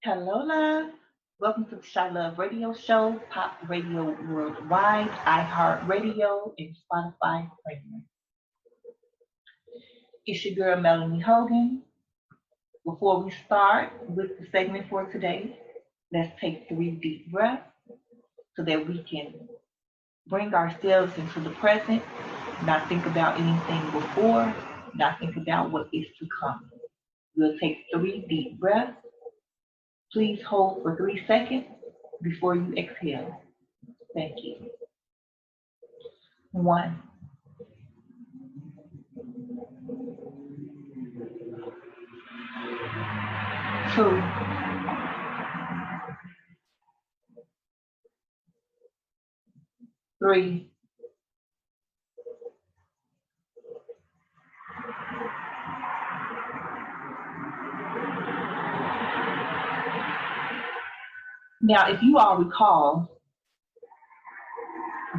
Hello, love. Welcome to the Chilove Radio Show, Pop Radio Worldwide, iHeartRadio, and Spotify Premium. It's your girl, Melanie Hogan. Before we start with the segment for today, let's take 3 deep breaths so that we can bring ourselves into the present, not think about anything before, not think about what is to come. We'll take 3 deep breaths. Please hold for 3 seconds before you exhale. Thank you. One, two, three. Now, if you all recall,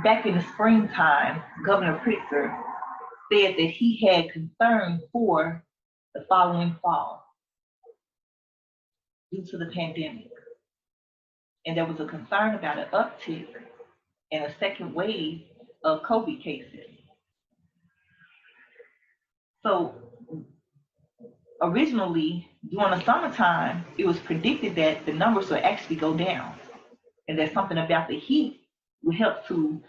back in the springtime, Governor Pritzker said that he had concerns for the following fall due to the pandemic. And there was a concern about an uptick and a second wave of COVID cases. So originally, during the summertime, it was predicted that the numbers would actually go down and that something about the heat would help to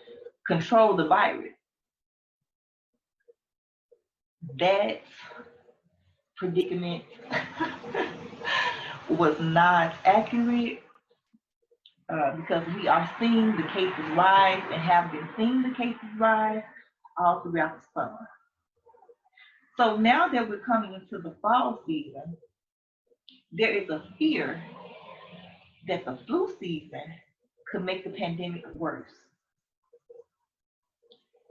control the virus. That predicament was not accurate because we are seeing the cases rise and have been seeing the cases rise all throughout the summer. So now that we're coming into the fall season, there is a fear that the flu season could make the pandemic worse.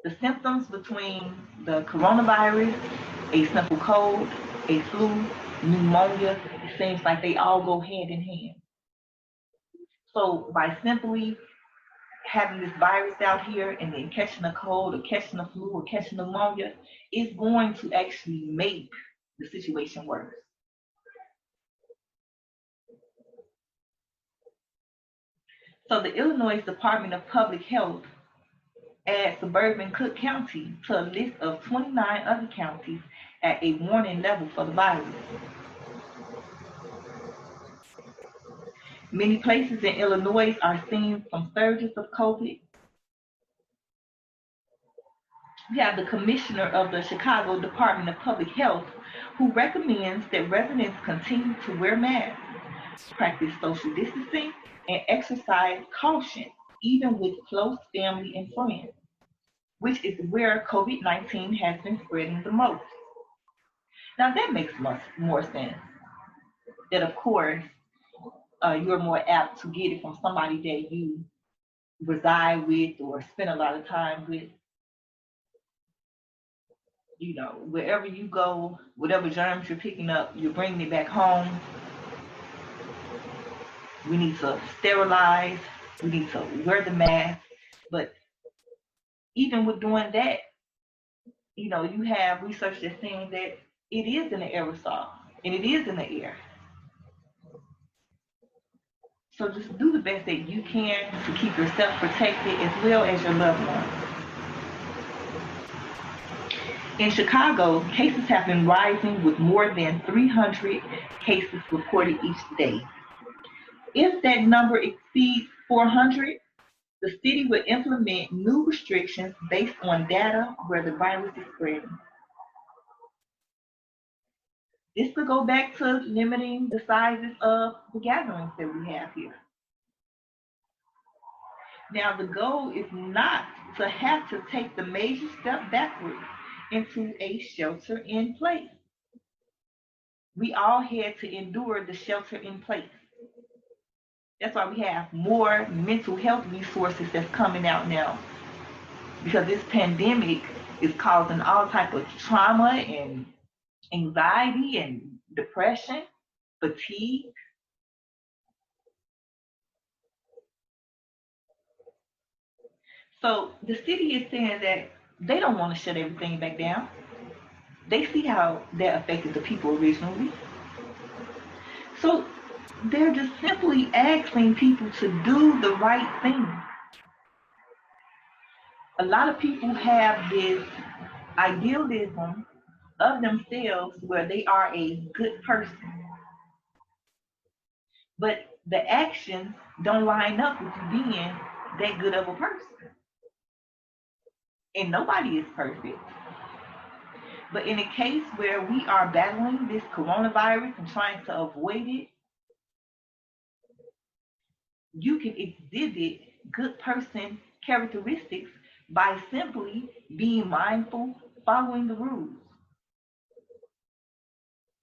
The symptoms between the coronavirus, a simple cold, a flu, pneumonia, it seems like they all go hand in hand. So by simply having this virus out here and then catching a cold or catching a flu or catching pneumonia is going to actually make the situation worse. So the Illinois Department of Public Health adds suburban Cook County to a list of 29 other counties at a warning level for the virus. Many places in Illinois are seeing some surges of COVID. We have the commissioner of the Chicago Department of Public Health who recommends that residents continue to wear masks, practice social distancing, and exercise caution, even with close family and friends, which is where COVID-19 has been spreading the most. Now that makes much more sense. That of course, you're more apt to get it from somebody that you reside with or spend a lot of time with. You know, wherever you go, whatever germs you're picking up, you're bringing it back home. We need to sterilize. We need to wear the mask. But even with doing that, you know, you have research that's saying that it is in the aerosol and it is in the air. So just do the best that you can to keep yourself protected as well as your loved ones. In Chicago, cases have been rising with more than 300 cases reported each day. If that number exceeds 400, the city will implement new restrictions based on data where the virus is spreading. This could go back to limiting the sizes of the gatherings that we have here. Now, the goal is not to have to take the major step backwards into a shelter in place. We all had to endure the shelter in place. That's why we have more mental health resources that's coming out now, because this pandemic is causing all type of trauma and anxiety and depression, fatigue. So the city is saying that they don't want to shut everything back down. They see how that affected the people originally. So They're just simply asking people to do the right thing. A lot of people have this idealism of themselves where they are a good person, but the actions don't line up with you being that good of a person. And nobody is perfect. But in a case where we are battling this coronavirus and trying to avoid it, you can exhibit good person characteristics by simply being mindful, following the rules,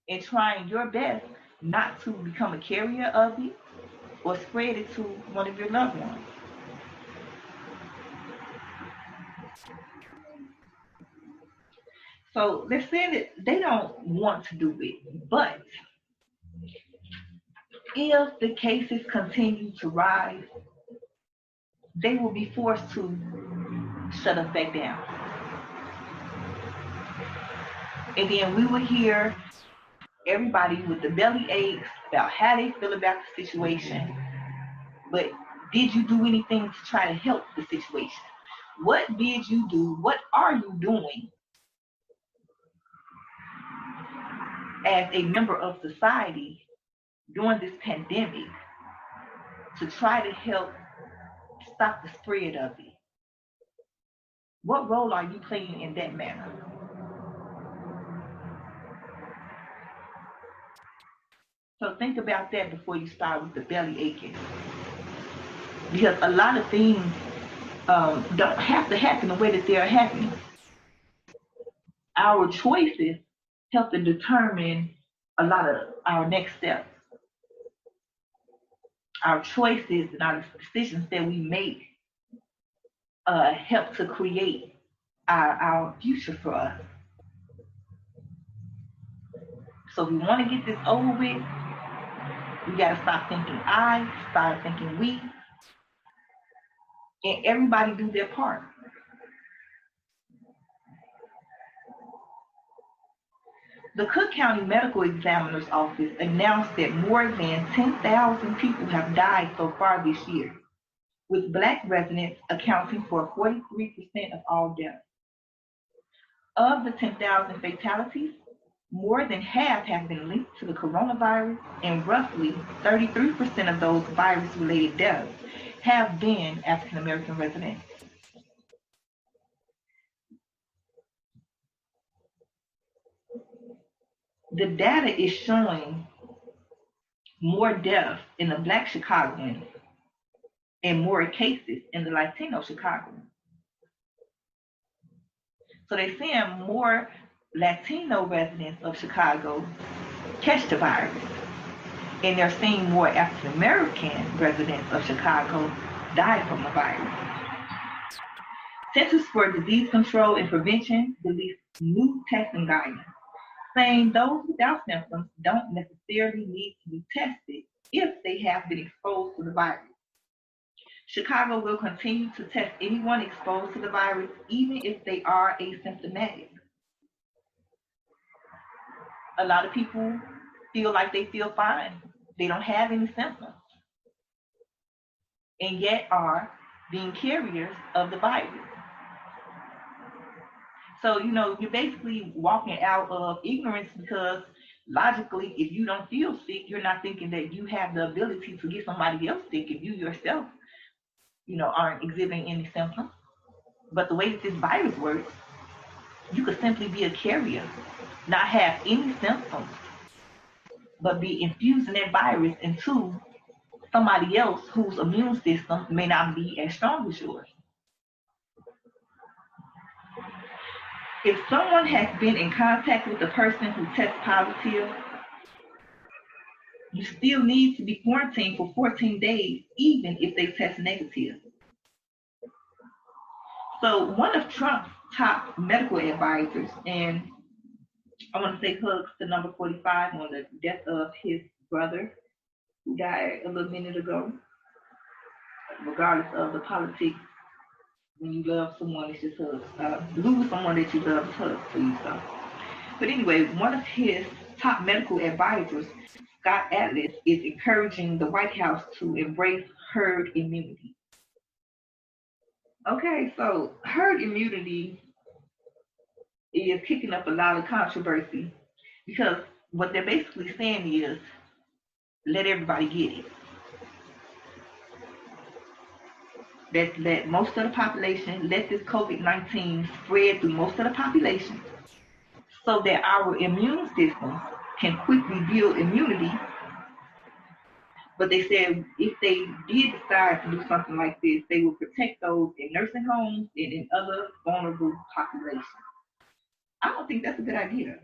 and trying your best not to become a carrier of it or spread it to one of your loved ones. So they're saying that they don't want to do it, but if the cases continue to rise, they will be forced to shut us back down. And then we will hear everybody with the belly aches about how they feel about the situation. But did you do anything to try to help the situation? What did you do? What are you doing as a member of society during this pandemic to try to help stop the spread of it? What role are you playing in that manner? So think about that before you start with the belly aching. Because a lot of things don't have to happen the way that they're happening. Our choices help to determine a lot of our next steps. Our choices and our decisions that we make help to create our future for us. So if we want to get this over with, we got to stop thinking I, start thinking we, and everybody do their part. The Cook County Medical Examiner's Office announced that more than 10,000 people have died so far this year, with Black residents accounting for 43% of all deaths. Of the 10,000 fatalities, more than half have been linked to the coronavirus, and roughly 33% of those virus-related deaths have been African American residents. The data is showing more deaths in the Black Chicagoans and more cases in the Latino Chicagoans. So they're seeing more Latino residents of Chicago catch the virus, and they're seeing more African American residents of Chicago die from the virus. Centers for Disease Control and Prevention released new testing guidance, saying those without symptoms don't necessarily need to be tested if they have been exposed to the virus. Chicago will continue to test anyone exposed to the virus, even if they are asymptomatic. A lot of people feel like they feel fine. They don't have any symptoms, and yet are being carriers of the virus. So, you're basically walking out of ignorance because logically, if you don't feel sick, you're not thinking that you have the ability to get somebody else sick if you yourself, aren't exhibiting any symptoms. But the way that this virus works, you could simply be a carrier, not have any symptoms, but be infusing that virus into somebody else whose immune system may not be as strong as yours. If someone has been in contact with a person who tests positive, you still need to be quarantined for 14 days, even if they test negative. So one of Trump's top medical advisors, and I want to say hugs to number 45 on the death of his brother, who died a little minute ago, regardless of the politics. When you love someone, it's just hugs. Lose someone that you love, it's hugs for you. So. But anyway, one of his top medical advisors Scott Atlas is encouraging the White House to embrace herd immunity. Okay, so herd immunity is kicking up a lot of controversy because what they're basically saying is let everybody get it. Let most of the population, let this COVID-19 spread through most of the population so that our immune systems can quickly build immunity. But they said if they did decide to do something like this, they will protect those in nursing homes and in other vulnerable populations. I don't think that's a good idea.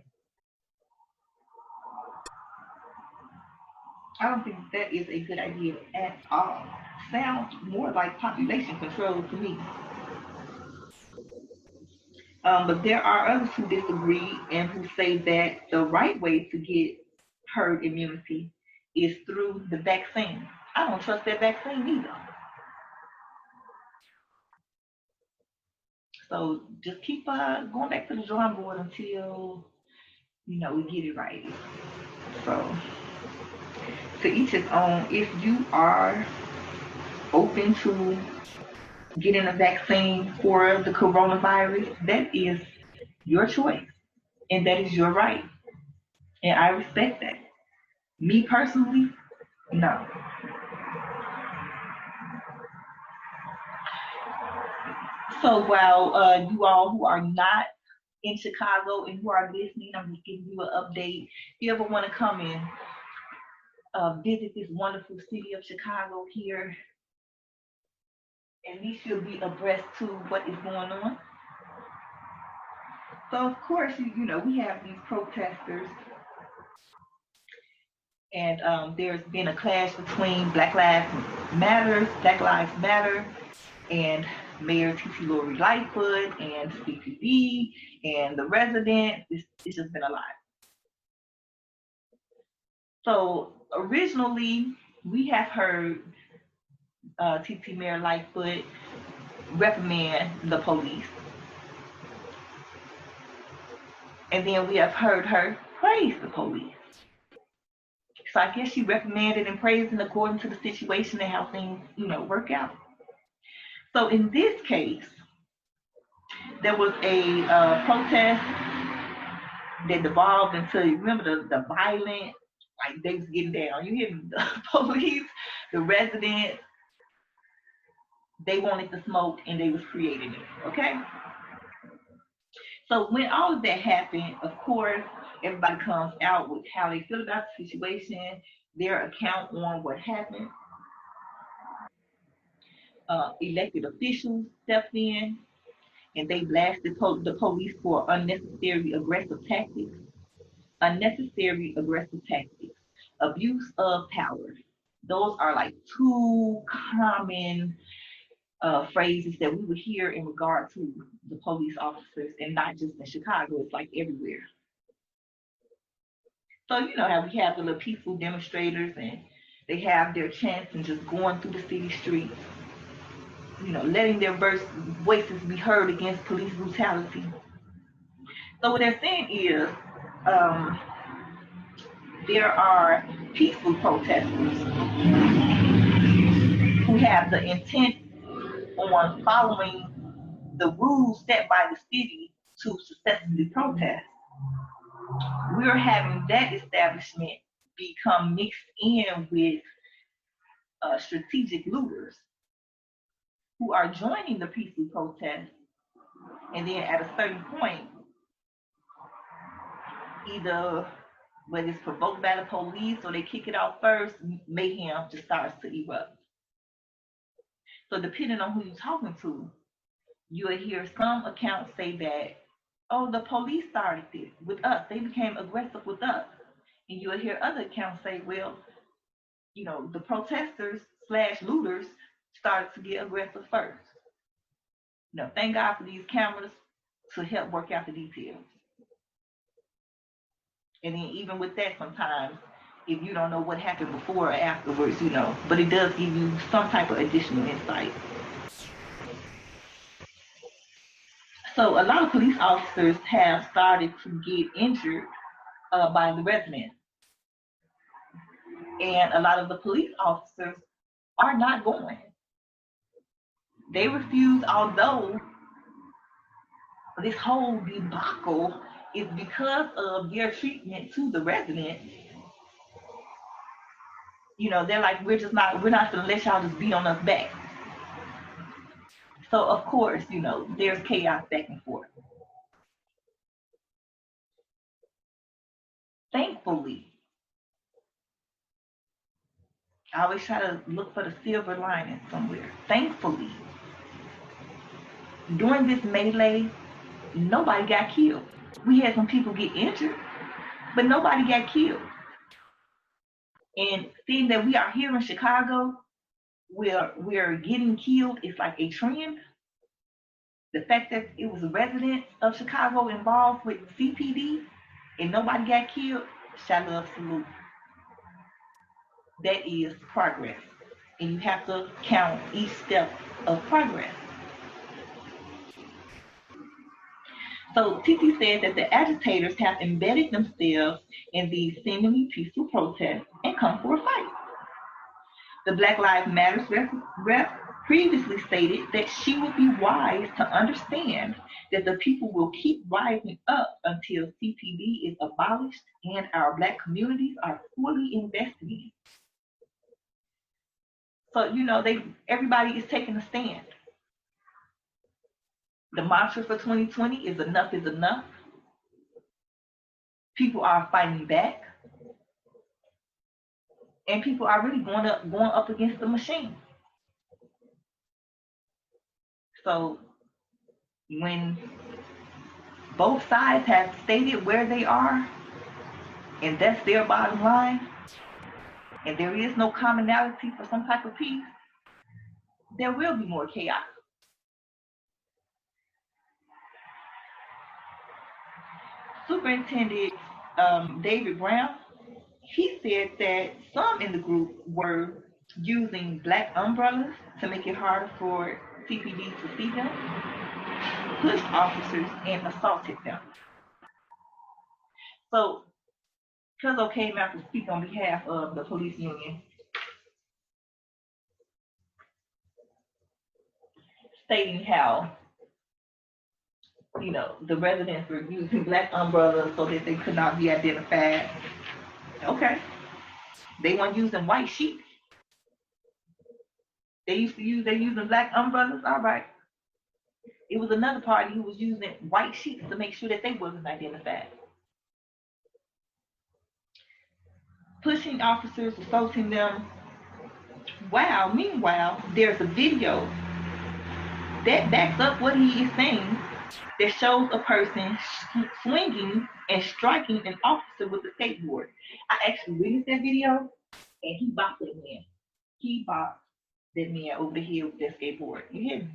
I don't think that is a good idea at all. Sounds more like population control to me. But there are others who disagree and who say that the right way to get herd immunity is through the vaccine. I don't trust that vaccine either. So just keep going back to the drawing board until we get it right. So to each his own. If you are open to getting a vaccine for the coronavirus, that is your choice and that is your right. And I respect that. Me personally, no. So while you all who are not in Chicago and who are listening, I'm just giving you an update. If you ever want to come and visit this wonderful city of Chicago here, at least you'll be abreast to what is going on. So of course, we have these protesters, and there's been a clash between Black Lives Matter, and Mayor T.T. Lori Lightfoot and CPD and the residents. It's just been a lot. So originally, we have heard T.T. Mayor Lightfoot reprimand the police, and then we have heard her praise the police. So I guess she reprimanded and praised in according to the situation and how things, work out. So in this case, there was a protest that devolved into, remember the violent, like they was getting down. You hear the police, the residents, they wanted to smoke and they was creating it, okay? So when all of that happened, of course, everybody comes out with how they feel about the situation, their account on what happened. Elected officials stepped in and they blasted the police for unnecessary aggressive tactics, abuse of power. Those are like two common phrases that we would hear in regard to the police officers, and not just in Chicago, it's like everywhere. So you know how we have the little peaceful demonstrators and they have their chants and just going through the city streets, letting their voices be heard against police brutality. So what they're saying is um, there are peaceful protesters who have the intent on following the rules set by the city to successfully protest. We're having that establishment become mixed in with strategic looters who are joining the peaceful protest, and then at a certain point, either whether it's provoked by the police or they kick it off first, mayhem just starts to erupt. So depending on who you're talking to, you'll hear some accounts say that, oh, the police started this with us. They became aggressive with us. And you'll hear other accounts say, well, the protesters / looters started to get aggressive first. Thank God for these cameras to help work out the details. And then even with that, sometimes if you don't know what happened before or afterwards, but it does give you some type of additional insight. So a lot of police officers have started to get injured by the residents. And a lot of the police officers are not going. They refuse, although this whole debacle is because of their treatment to the residents. You know, they're like, we're not gonna let y'all just beat on us back. So of course, you know, there's chaos back and forth. Thankfully, I always try to look for the silver lining somewhere. Thankfully, during this melee, nobody got killed. We had some people get injured, but nobody got killed. And seeing that we are here in Chicago, where we're getting killed is like a trend. The fact that it was residents of Chicago involved with CPD and nobody got killed, Chilove salute. That is progress. And you have to count each step of progress. So Titi said that the agitators have embedded themselves in these seemingly peaceful protests and come for a fight. The Black Lives Matter rep previously stated that she would be wise to understand that the people will keep rising up until CPD is abolished and our Black communities are fully invested in. So, you know, everybody is taking a stand. The mantra for 2020 is enough is enough. People are fighting back. And people are really going up against the machine. So when both sides have stated where they are, and that's their bottom line, and there is no commonality for some type of peace, there will be more chaos. Superintendent David Brown, he said that some in the group were using black umbrellas to make it harder for CPD to see them, pushed officers, and assaulted them. So, Cuzzo came out to speak on behalf of the police union, stating how, you know, the residents were using black umbrellas so that they could not be identified. Okay. They weren't using white sheets. They're using black umbrellas. All right. It was another party who was using white sheets to make sure that they wasn't identified. Pushing officers, assaulting them. Wow. Meanwhile, there's a video that backs up what he is saying that shows a person swinging and striking an officer with a skateboard. I actually witnessed that video, and he bopped that man. He bopped that man over the head with that skateboard. You hear me?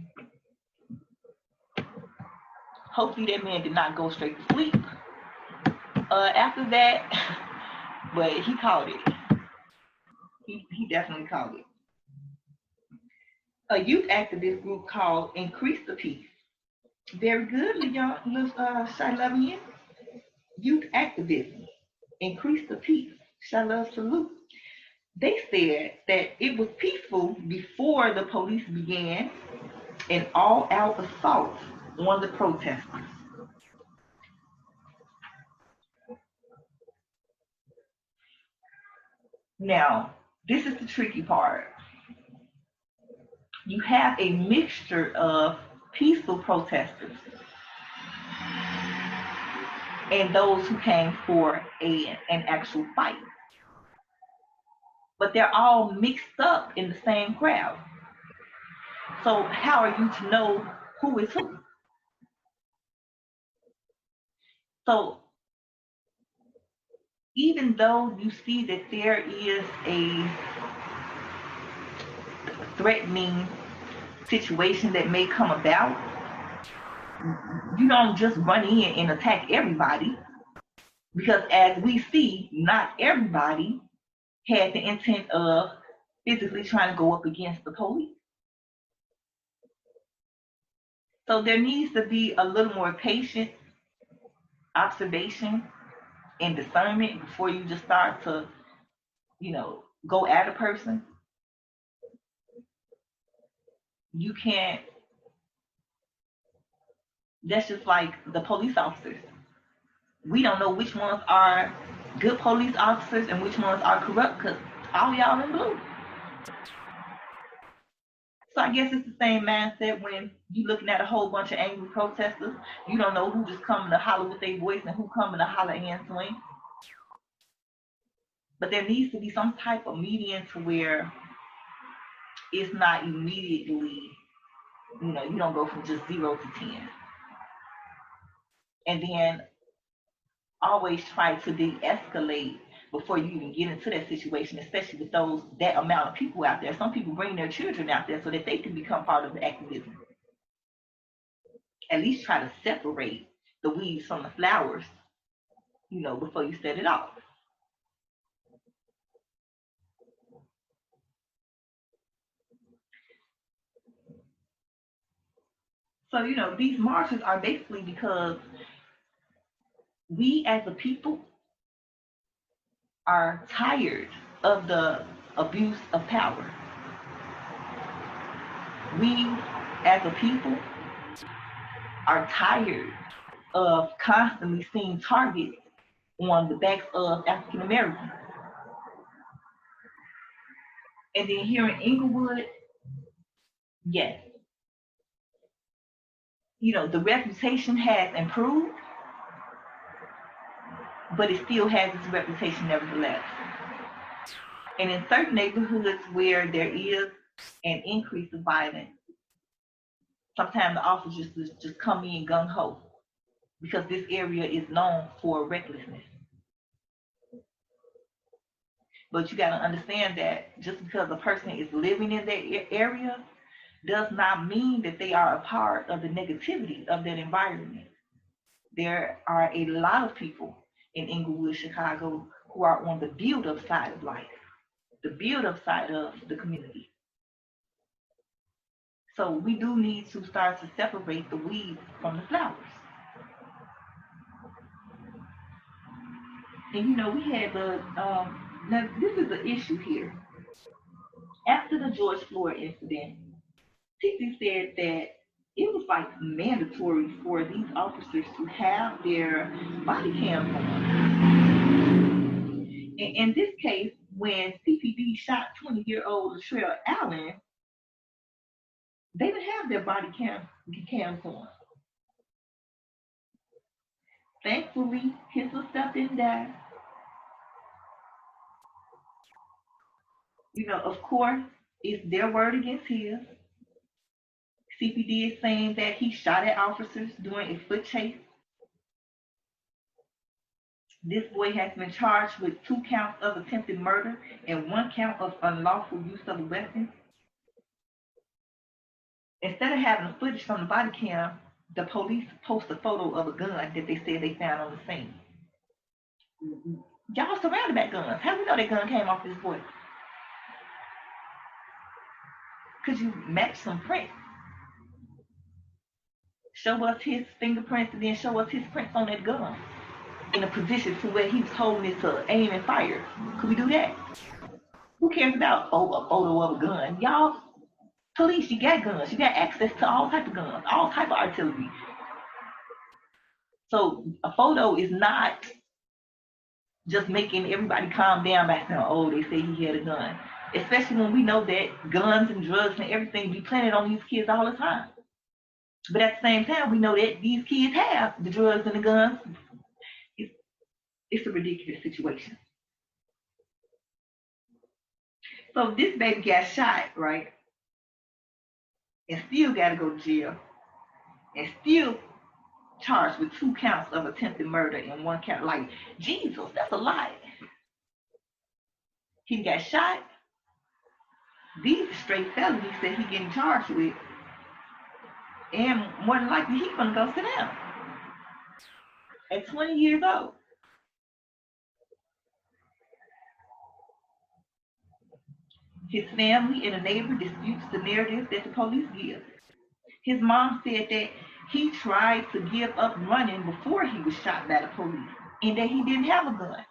Hopefully that man did not go straight to sleep after that, but he called it. He definitely called it. A youth activist group called Increase the Peace. Very good, Leon, Chilovian. Youth activism. Increase the peace. Chilove salute. They said that it was peaceful before the police began an all-out assault on the protesters. Now, this is the tricky part. You have a mixture of peaceful protesters and those who came for an actual fight. But they're all mixed up in the same crowd. So how are you to know who is who? So even though you see that there is a threatening situation that may come about, you don't just run in and attack everybody, because as we see, not everybody had the intent of physically trying to go up against the police. So there needs to be a little more patient observation and discernment before you just start to, you know, go at a person, you can't. That's just like the police officers. We don't know which ones are good police officers and which ones are corrupt because all y'all in blue. So I guess it's the same mindset when you looking at a whole bunch of angry protesters. You don't know who just coming to holler with their voice and who coming to holler and swing. But there needs to be some type of median to where it's not immediately, you don't go from just 0 to 10. And then always try to de-escalate before you even get into that situation, especially with that amount of people out there. Some people bring their children out there so that they can become part of the activism. At least try to separate the weeds from the flowers, before you set it off. So, these marches are basically because we as a people are tired of the abuse of power. We as a people are tired of constantly seeing targets on the backs of African Americans. And then here in Inglewood, yes, the reputation has improved, but it still has its reputation nevertheless. And in certain neighborhoods where there is an increase of violence, sometimes the officers just come in gung-ho because this area is known for recklessness. But you got to understand that just because a person is living in that area does not mean that they are a part of the negativity of that environment. There are a lot of people in Inglewood, Chicago, who are on the build-up side of life, the build-up side of the community. So we do need to start to separate the weeds from the flowers. And we had now this is the issue here. After the George Floyd incident, TC said that it was like mandatory for these officers to have their body cams on. In this case, when CPD shot 20-year-old Latrell Allen, they didn't have their body cams on. Thankfully, his stuff didn't die. Of course, it's their word against his. CPD is saying that he shot at officers during a foot chase. This boy has been charged with 2 counts of attempted murder and 1 count of unlawful use of a weapon. Instead of having the footage from the body cam, the police post a photo of a gun that they said they found on the scene. Y'all surrounded by guns. How do we know that gun came off this boy? Could you match some prints? Show us his fingerprints and then show us his prints on that gun in a position to where he was holding it to aim and fire. Could we do that? Who cares about a photo of a gun? Y'all, police, you got guns. You got access to all type of guns, all type of artillery. So a photo is not just making everybody calm down by saying, oh, they say he had a gun. Especially when we know that guns and drugs and everything be planted on these kids all the time. But at the same time, we know that these kids have the drugs and the guns. It's a ridiculous situation. So this baby got shot, right? And still got to go to jail. And still charged with 2 counts of attempted murder and 1 count. Like, Jesus, that's a lot. He got shot. These are straight felonies that he getting charged with. And more than likely, he's going to go sit down. At 20 years old. His family and a neighbor disputes the narrative that the police give. His mom said that he tried to give up running before he was shot by the police and that he didn't have a gun.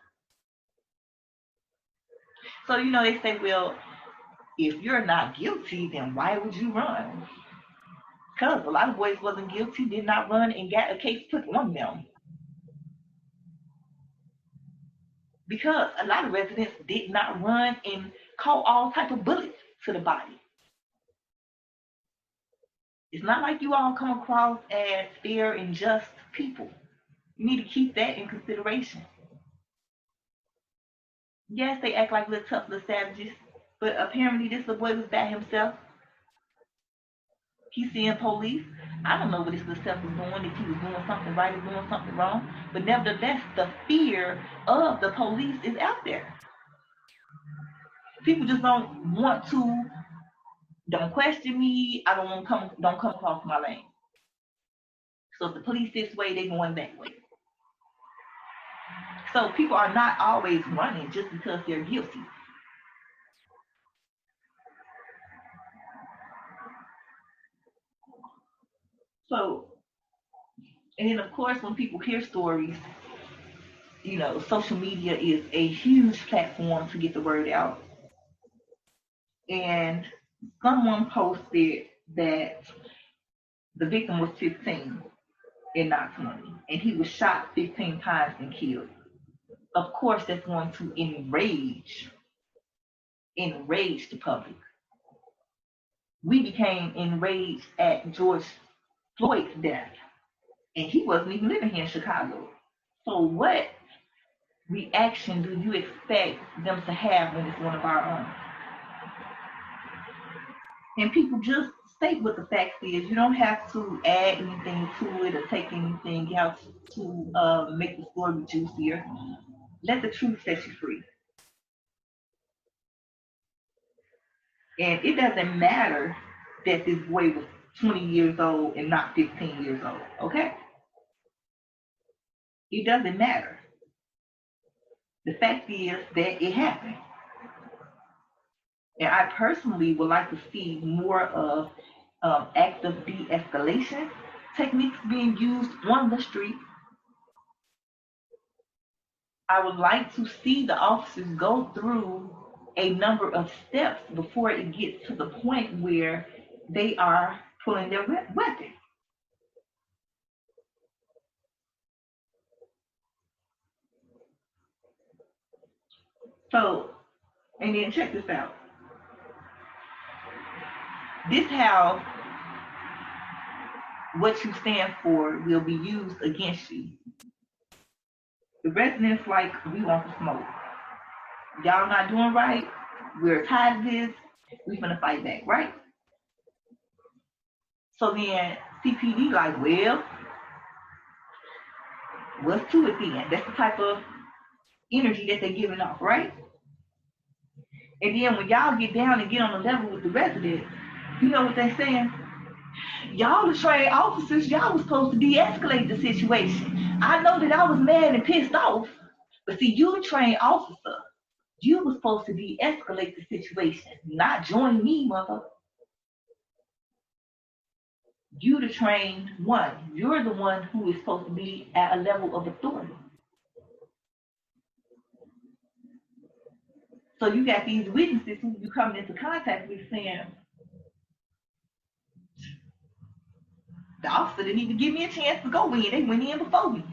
So, you know, they say, well, if you're not guilty, then why would you run? Because a lot of boys wasn't guilty, did not run, and got a case put on them. Because a lot of residents did not run and caught all type of bullets to the body. It's not like you all come across as fair and just people. You need to keep that in consideration. Yes, they act like little tough little savages, but apparently this little boy was by himself. He's seeing police. I don't know what this little self was doing, if he was doing something right or doing something wrong, but nevertheless, the fear of the police is out there. People just don't want to. Don't question me. I don't come across my lane. So if the police this way, they going that way. So people are not always running just because they're guilty. So, and then of course, when people hear stories, you know, social media is a huge platform to get the word out. And someone posted that the victim was 15 and not 20, and he was shot 15 times and killed. Of course, that's going to enrage the public. We became enraged at George Floyd's death, and he wasn't even living here in Chicago. So what reaction do you expect them to have when it's one of our own? And people just state what the facts is. You don't have to add anything to it or take anything else to make the story juicier. Let the truth set you free. And it doesn't matter that this boy was 20 years old and not 15 years old, okay? It doesn't matter. The fact is that it happened. And I personally would like to see more of active de-escalation techniques being used on the street. I would like to see the officers go through a number of steps before it gets to the point where they are pulling their weapon. So, and then check this out. This how what you stand for will be used against you. The residents like, we want to smoke. Y'all not doing right. We're tired of this. We finna fight back, right? So then CPD like, well, what's to it then? That's the type of energy that they're giving off, right? And then when y'all get down and get on the level with the residents, you know what they're saying? Y'all the trained officers, y'all was supposed to de-escalate the situation. I know that I was mad and pissed off, but see, you the trained officer. You were supposed to de-escalate the situation, not join me, mother. You the trained one. You're the one who is supposed to be at a level of authority. So you got these witnesses who you coming into contact with saying, the officer didn't even give me a chance to go in. They went in before me.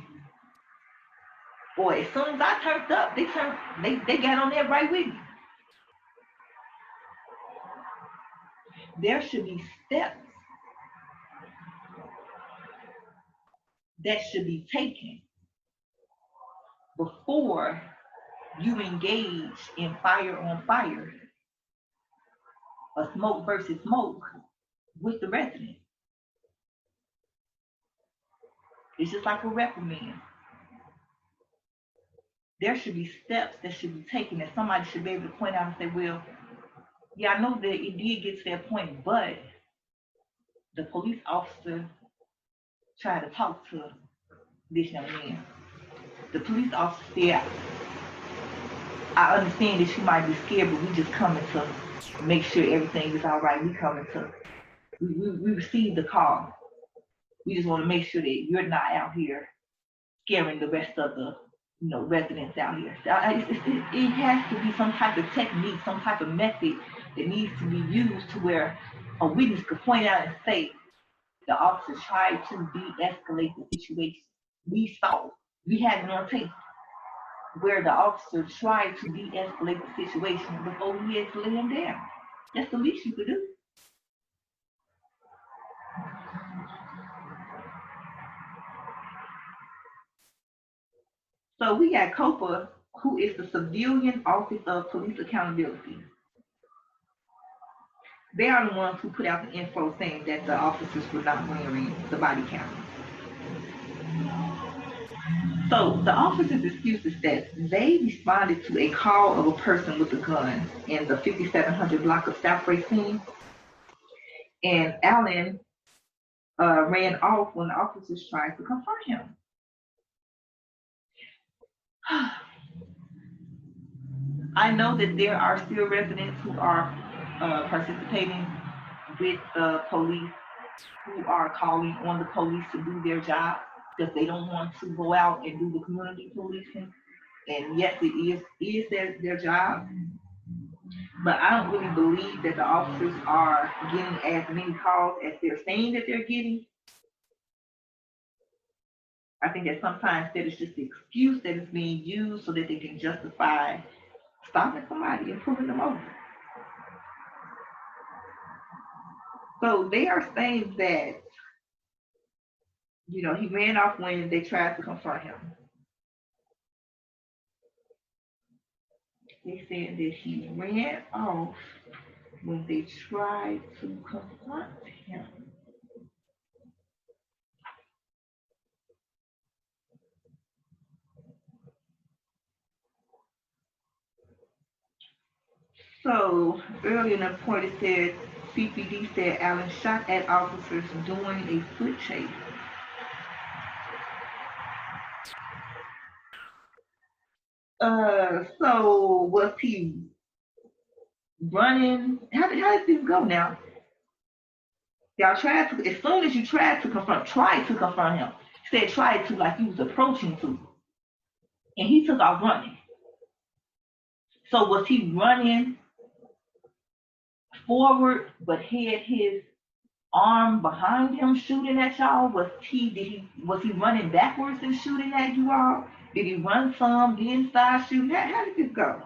Or as soon as I turned up, they got on there right with me. There should be steps that should be taken before you engage in fire on fire, a smoke versus smoke with the resident. It's just like a reprimand. There should be steps that should be taken that somebody should be able to point out and say, well, yeah, I know that it did get to that point, but the police officer tried to talk to this young man. The police officer said, I understand that you might be scared, but we just coming to make sure everything is all right. We received the call. We just want to make sure that you're not out here scaring the rest of the residents out here. So it has to be some type of technique, some type of method that needs to be used to where a witness could point out and say the officer tried to de-escalate the situation. We saw, we had it on tape where the officer tried to de-escalate the situation before he had to lay him down. That's the least you could do. So we got COPA, who is the Civilian Office of Police Accountability. They are the ones who put out the info saying that the officers were not wearing the body cameras. So the officers' excuse is that they responded to a call of a person with a gun in the 5700 block of South Racine, and Allen ran off when the officers tried to confront him. I know that there are still residents who are participating with the police, who are calling on the police to do their job because they don't want to go out and do the community policing. And yes, it is their job, but I don't really believe that the officers are getting as many calls as they're saying that they're getting. I think that sometimes that is just the excuse that is being used so that they can justify stopping somebody and pulling them over. So they are saying that, he ran off when they tried to confront him. They said that he ran off when they tried to confront him. So earlier in the report, it said CPD said Allen shot at officers during a foot chase. So was he running? How did this go now? Y'all tried to, as soon as you tried to confront him. Said tried to like he was approaching to, and he took off running. So was he running forward but had his arm behind him shooting at y'all? Was he running backwards and shooting at you all? Did he run some, then start shooting? How did this go?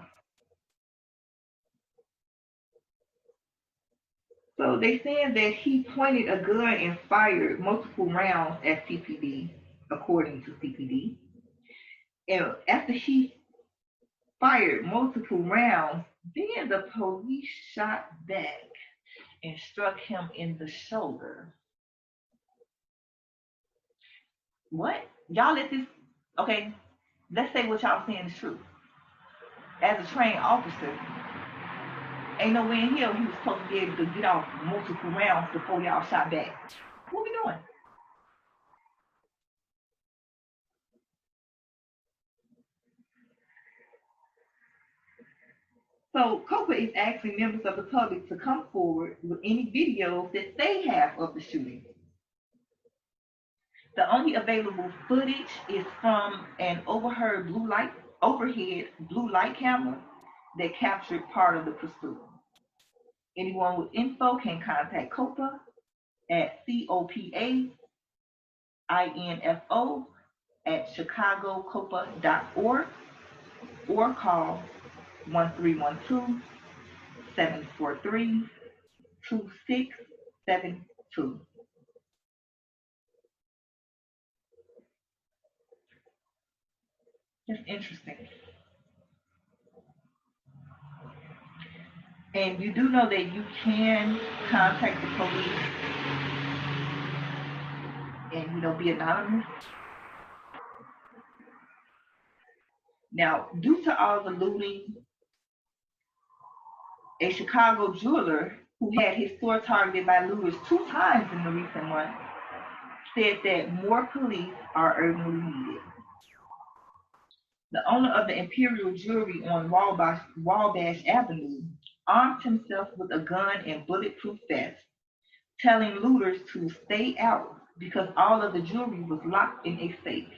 So they said that he pointed a gun and fired multiple rounds at CPD, according to CPD. And after he fired multiple rounds, then the police shot back and struck him in the shoulder. What? Y'all let this, okay, let's say what y'all saying is true. As a trained officer, ain't no way in hell he was supposed to be able to get off multiple rounds before y'all shot back. What we doing? So COPA is asking members of the public to come forward with any videos that they have of the shooting. The only available footage is from an overhead blue light camera that captured part of the pursuit. Anyone with info can contact COPA at COPAINFO@chicagocopa.org or call 1312-743-2672. That's interesting. And you do know that you can contact the police and be anonymous. Now, due to all the looting, a Chicago jeweler who had his store targeted by looters 2 times in the recent months said that more police are urgently needed. The owner of the Imperial Jewelry on Wabash Avenue armed himself with a gun and bulletproof vest, telling looters to stay out because all of the jewelry was locked in a safe.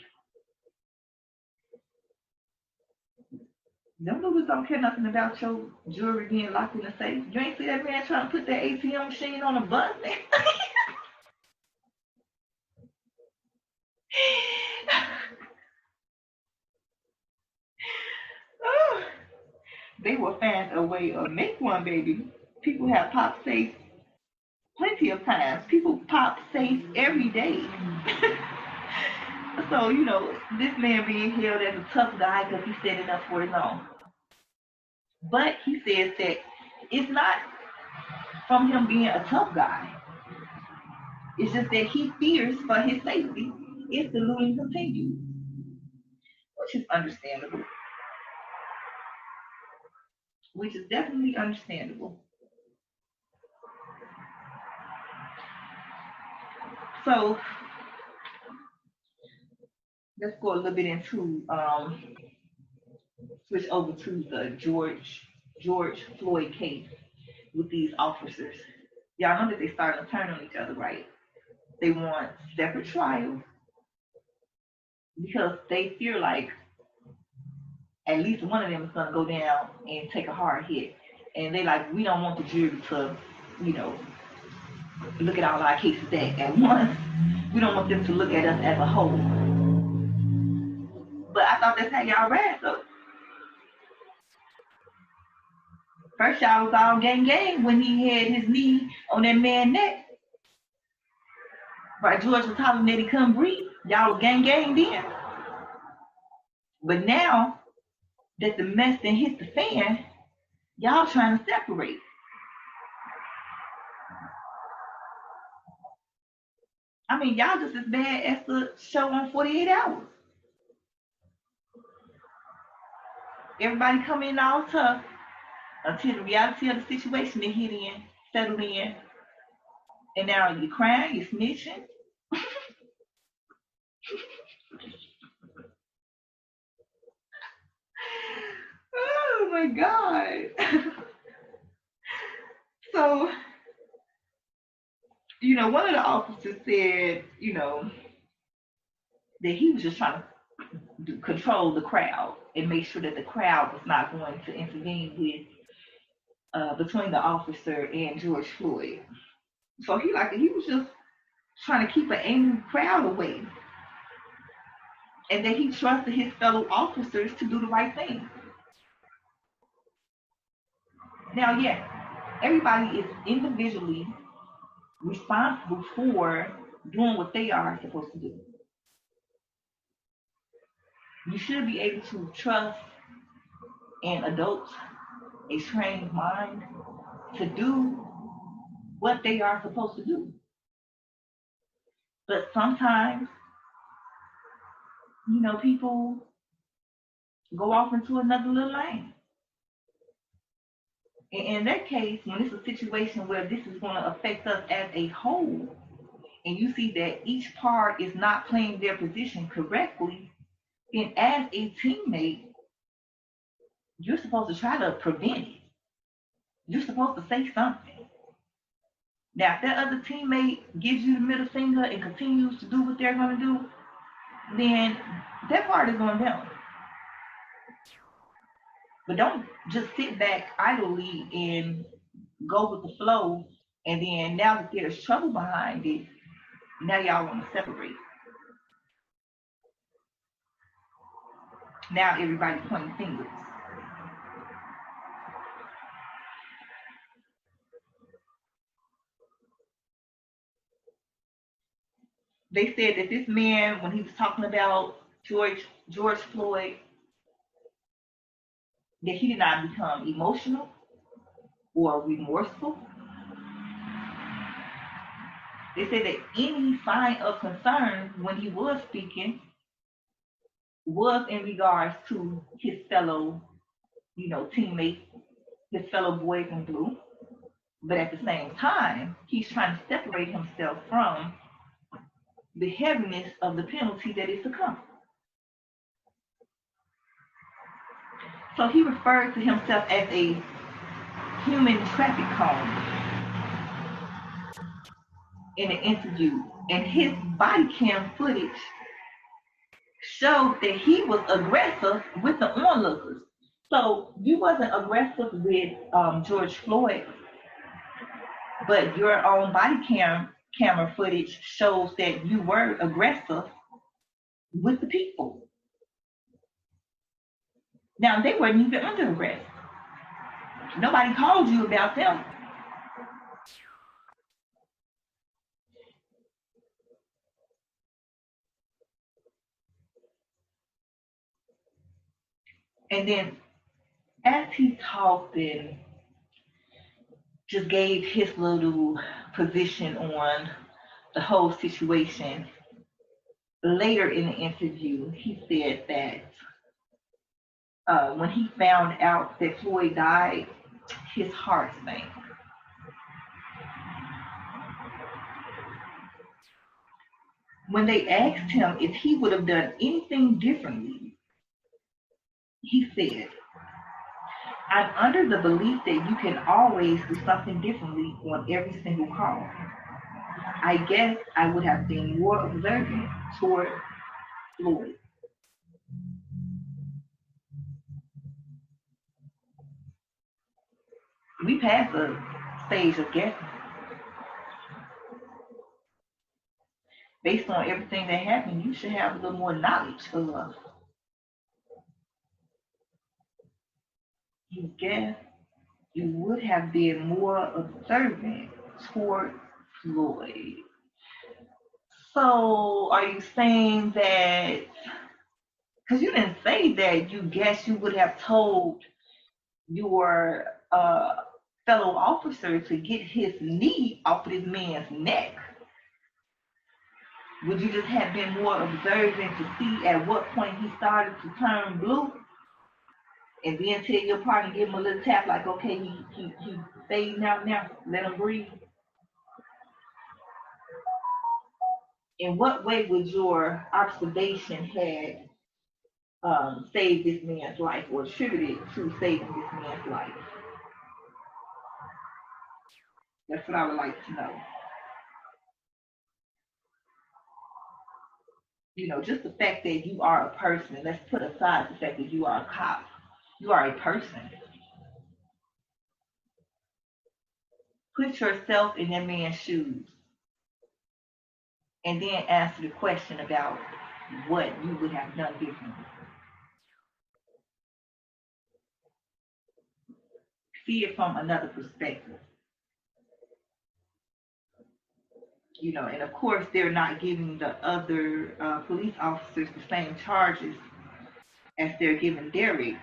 Them niggas don't care nothing about your jewelry being locked in the safe. You ain't see that man trying to put that ATM machine on a bus? Oh, they will find a way of make one, baby. People have pop safe plenty of times. People pop safe every day. So, this man being held as a tough guy because he's standing up for his own. But he says that it's not from him being a tough guy. It's just that he fears for his safety if the looting continues, which is understandable. Which is definitely understandable. So let's go a little bit into switch over to the George Floyd case with these officers. Y'all know that they started to turn on each other, right? They want separate trials because they feel like at least one of them is gonna go down and take a hard hit. And they like, we don't want the jury to, you know, look at all our cases at once. We don't want them to look at us as a whole. But I thought that's how y'all ran. So first y'all was all gang when he had his knee on that man's neck. Right, George was hollering that he couldn't breathe. Y'all was gang then. But now that the mess then hit the fan, y'all trying to separate. I mean, y'all just as bad as the show on 48 Hours. Everybody come in all tough until the reality of the situation they hit in, settle in, and now you're crying, you're snitching. Oh my God. So, one of the officers said, that he was just trying to control the crowd and make sure that the crowd was not going to intervene with between the officer and George Floyd. So he was just trying to keep an angry crowd away, and that he trusted his fellow officers to do the right thing. Now, yeah, everybody is individually responsible for doing what they are supposed to do. You should be able to trust an adult, a trained mind, to do what they are supposed to do. But sometimes, people go off into another little lane. And in that case, when it's a situation where this is going to affect us as a whole, and you see that each part is not playing their position correctly, then as a teammate, you're supposed to try to prevent it. You're supposed to say something. Now, if that other teammate gives you the middle finger and continues to do what they're going to do, then that part is on them. But don't just sit back idly and go with the flow, and then now that there's trouble behind it, now y'all want to separate. Now everybody pointing fingers. They said that this man, when he was talking about George Floyd, that he did not become emotional or remorseful. They said that any sign of concern when he was speaking was in regards to his fellow, teammates, his fellow boys in blue. But at the same time, he's trying to separate himself from the heaviness of the penalty that is to come. So he referred to himself as a human traffic cone in an interview, and his body cam footage showed that he was aggressive with the onlookers. So you wasn't aggressive with George Floyd, but your own camera footage shows that you were aggressive with the people. Now they weren't even under arrest. Nobody called you about them. And then as he talked and just gave his little position on the whole situation, later in the interview, he said that when he found out that Floyd died, his heart sank. When they asked him if he would have done anything differently, he said, I'm under the belief that you can always do something differently on every single call. I guess I would have been more observant toward Floyd. We passed the stage of guessing. Based on everything that happened, you should have a little more knowledge of. You guess you would have been more observant toward Floyd. So are you saying that, because you didn't say that you guess you would have told your fellow officer to get his knee off of this man's neck? Would you just have been more observant to see at what point he started to turn blue? And then tell your partner, give him a little tap like, okay, he fading out now, let him breathe. In what way would your observation had saved this man's life or attributed to saving this man's life? That's what I would like to know. You know, just the fact that you are a person, let's put aside the fact that you are a cop, you are a person. Put yourself in that man's shoes and then answer the question about what you would have done differently. See it from another perspective. You know, and of course, they're not giving the other police officers the same charges as they're giving Derek,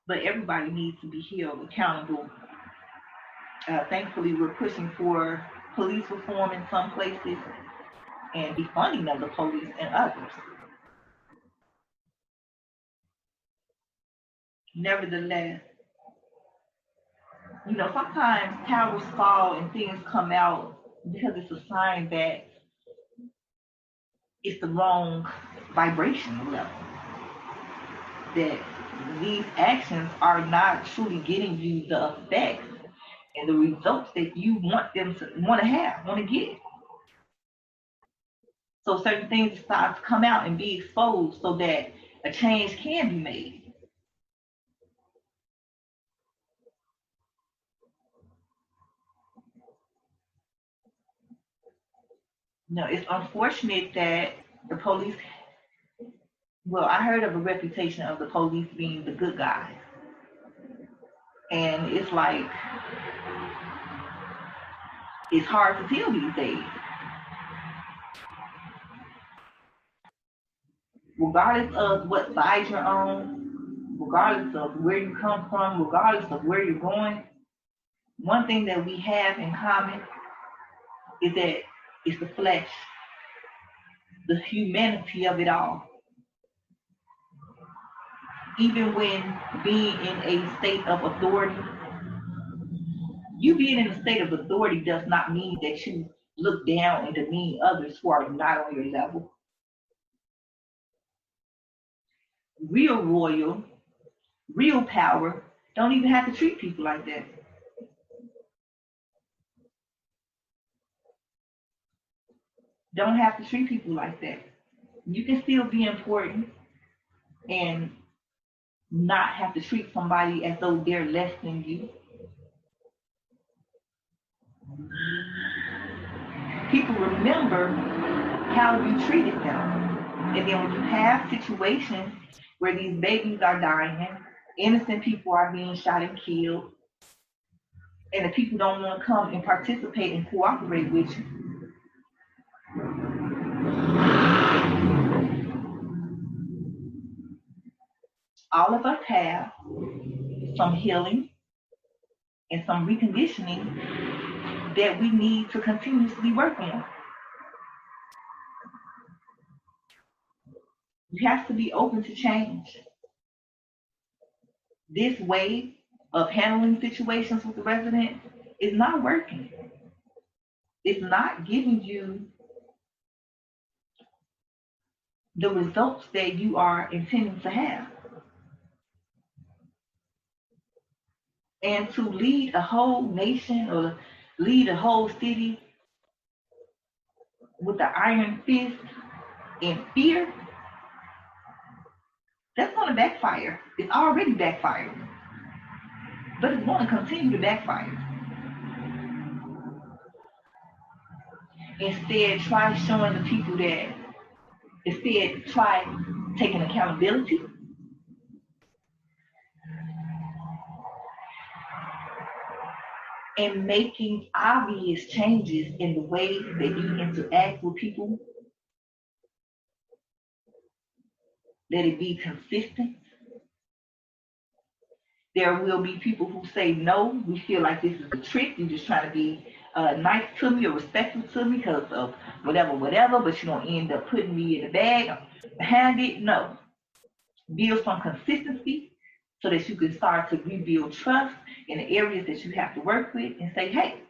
but everybody needs to be held accountable. Thankfully, we're pushing for police reform in some places and defunding of the police in others. Nevertheless, you know, sometimes towers fall and things come out because it's a sign that it's the wrong vibration level. That these actions are not truly getting you the effects and the results that you want them to want to get. So certain things start to come out and be exposed so that a change can be made. You know, it's unfortunate that the police, well, I heard of a reputation of the police being the good guys. And it's like, it's hard to tell these days. Regardless of what side you're on, regardless of where you come from, regardless of where you're going, one thing that we have in common is that it's the flesh, the humanity of it all. Even when being in a state of authority, you being in a state of authority does not mean that you look down and demean others who are not on your level. Real royal, real power don't even have to treat people like that. Don't have to treat people like that. You can still be important and not have to treat somebody as though they're less than you. People remember how you treated them. And then when you have situations where these babies are dying, innocent people are being shot and killed, and the people don't want to come and participate and cooperate with you. All of us have some healing and some reconditioning that we need to continuously work on. You have to be open to change. This way of handling situations with the resident is not working. It's not giving you the results that you are intending to have. And to lead a whole nation or lead a whole city with the iron fist and fear, that's going to backfire. It's already backfired, but it's going to continue to backfire. Instead, try showing the people that, instead, try taking accountability. And making obvious changes in the way that you interact with people. Let it be consistent. There will be people who say, no, we feel like this is a trick. You're just trying to be nice to me or respectful to me because of whatever, but you don't end up putting me in the bag behind it. No. Build some consistency so that you can start to rebuild trust in the areas that you have to work with and say, hey,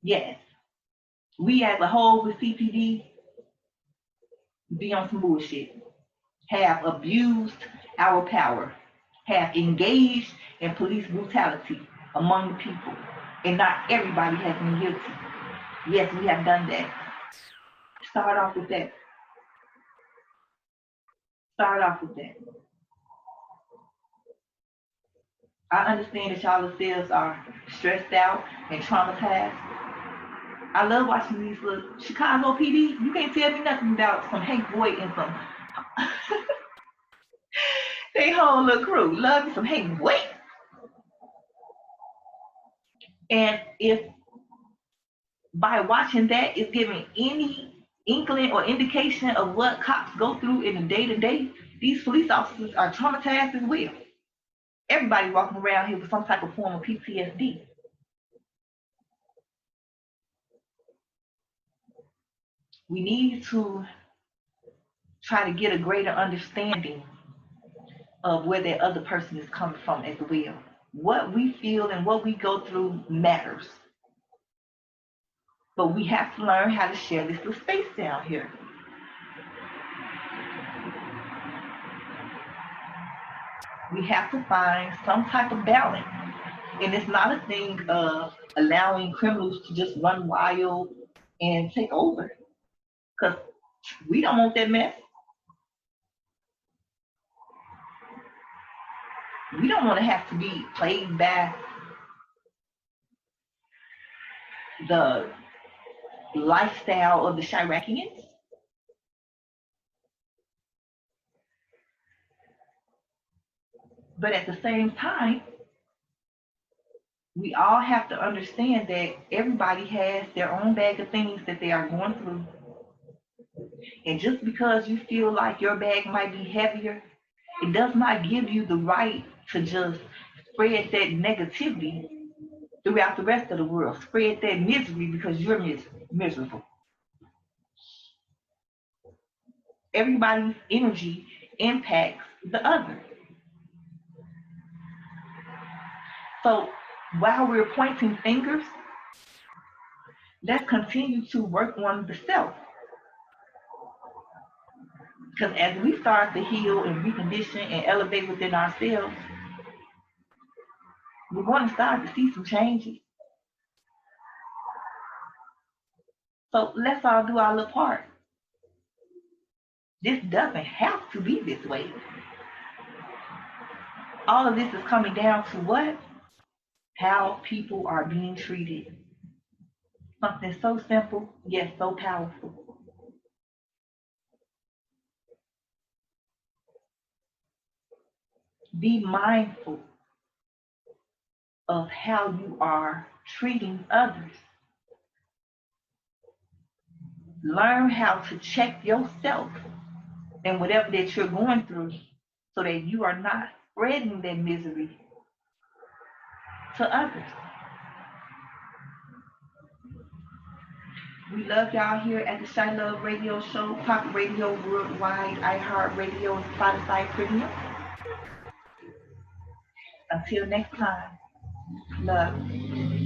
yes, we as a whole with CPD be on some bullshit, have abused our power, have engaged in police brutality among the people, and not everybody has been guilty. Yes, we have done that. Start off with that. Start off with that. I understand that y'all selves are stressed out and traumatized. I love watching these little Chicago PD. You can't tell me nothing about some Hank Boyd and some they whole little crew. Love me some Hank Boyd. And if by watching that is giving any inkling or indication of what cops go through in the day-to-day, these police officers are traumatized as well. Everybody walking around here with some type of form of PTSD. We need to try to get a greater understanding of where that other person is coming from as well. What we feel and what we go through matters. But we have to learn how to share this little space down here. We have to find some type of balance. And it's not a thing of allowing criminals to just run wild and take over. Because we don't want that mess. We don't want to have to be plagued by the lifestyle of the Chiracians. But at the same time, we all have to understand that everybody has their own bag of things that they are going through. And just because you feel like your bag might be heavier, it does not give you the right to just spread that negativity throughout the rest of the world. Spread that misery because you're miserable. Everybody's energy impacts the other. So while we're pointing fingers, let's continue to work on the self. Because as we start to heal and recondition and elevate within ourselves, we're going to start to see some changes. So let's all do our little part. This doesn't have to be this way. All of this is coming down to what? How people are being treated. Something so simple, yet so powerful. Be mindful of how you are treating others. Learn how to check yourself and whatever that you're going through so that you are not spreading that misery to others. We love y'all here at the Chilove Radio Show, Pop Radio Worldwide, iHeartRadio, and Spotify Premium. Until next time, love.